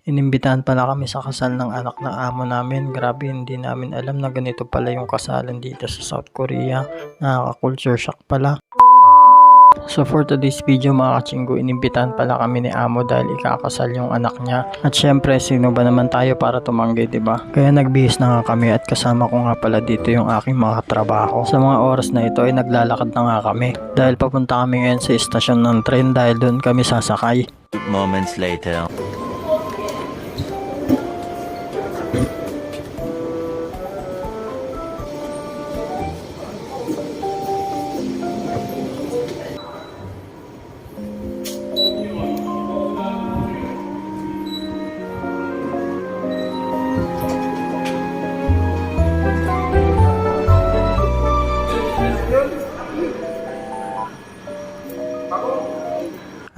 Inimbitahan pala kami sa kasal ng anak ng amo namin. Grabe, hindi namin alam na ganito pala yung kasalan dito sa South Korea. Nakaka-culture shock pala. So for today's video mga kachinggo, inimbitahan pala kami ni amo dahil ikakasal yung anak niya. At syempre, sino ba naman tayo para tumanggi, diba? Kaya nagbihis na nga kami at kasama ko nga pala dito yung aking mga trabaho. Sa mga oras na ito ay naglalakad na nga kami. Dahil papunta kami ngayon sa istasyon ng tren dahil doon kami sasakay. Moments later.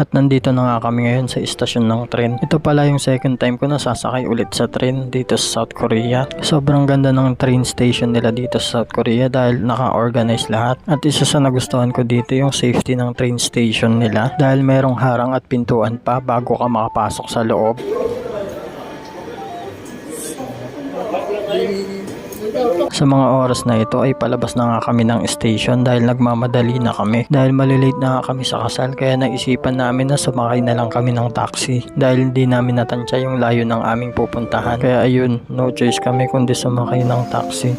At nandito na nga kami ngayon sa istasyon ng tren. Ito pala yung second time ko na sasakay ulit sa tren dito sa South Korea. Sobrang ganda ng train station nila dito sa South Korea dahil naka-organize lahat. At isa sa nagustuhan ko dito yung safety ng train station nila dahil merong harang at pintuan pa bago ka makapasok sa loob. Sa mga oras na ito ay palabas na nga kami ng station dahil nagmamadali na kami. Dahil malilate na nga kami sa kasal kaya naisipan namin na sumakay na lang kami ng taxi dahil hindi namin natansya yung layo ng aming pupuntahan. Kaya ayun, no choice kami kundi sumakay ng taxi.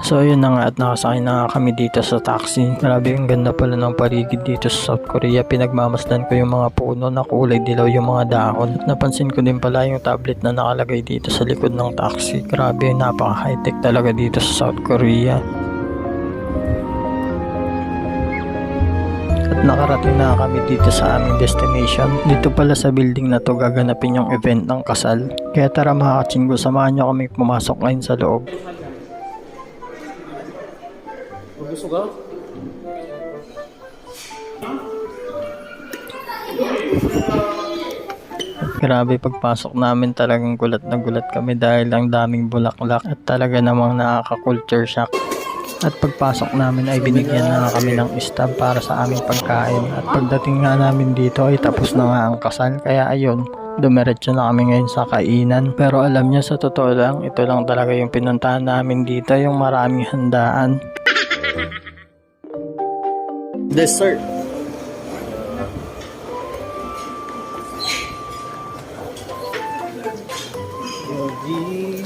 So ayun na nga at nakasakay na nga kami dito sa taxi. Grabe, ang ganda pala ng paligid dito sa South Korea. Pinagmamasdan ko yung mga puno na kulay dilaw yung mga dahon. At napansin ko din pala yung tablet na nakalagay dito sa likod ng taxi. Grabe, napaka high-tech talaga dito sa South Korea. At nakarating na kami dito sa aming destination. Dito pala sa building na to gaganapin yung event ng kasal. Kaya tara mga kachinggo, samahan nyo kami pumasok ngayon sa loob. Gusto ka? Grabe, pagpasok namin talagang gulat na gulat kami dahil ang daming bulaklak at talaga namang nakaka-culture shock. At pagpasok namin ay binigyan na kami ng stab para sa aming pagkain. At pagdating nga namin dito ay tapos na nga ang kasal. Kaya ayun, dumiretso na kami ngayon sa kainan. Pero alam niyo, sa totoo lang, ito lang talaga yung pinuntahan namin dito, yung maraming handaan. Dessert. Yogi.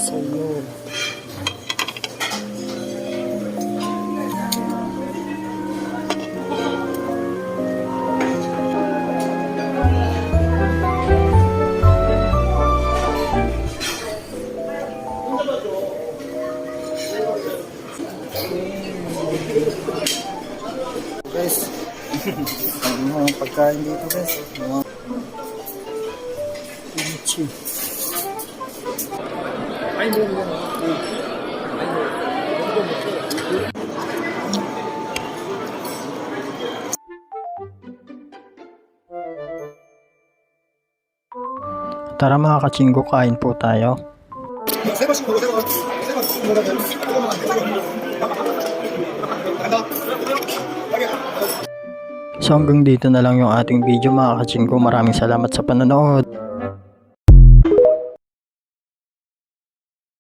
Sayo. Guys, ang mga pagkain dito guys, mga kimchi. Tara mga kachinggo, kain po tayo. So hanggang dito na lang yung ating video mga kachinggo. Maraming salamat sa panonood.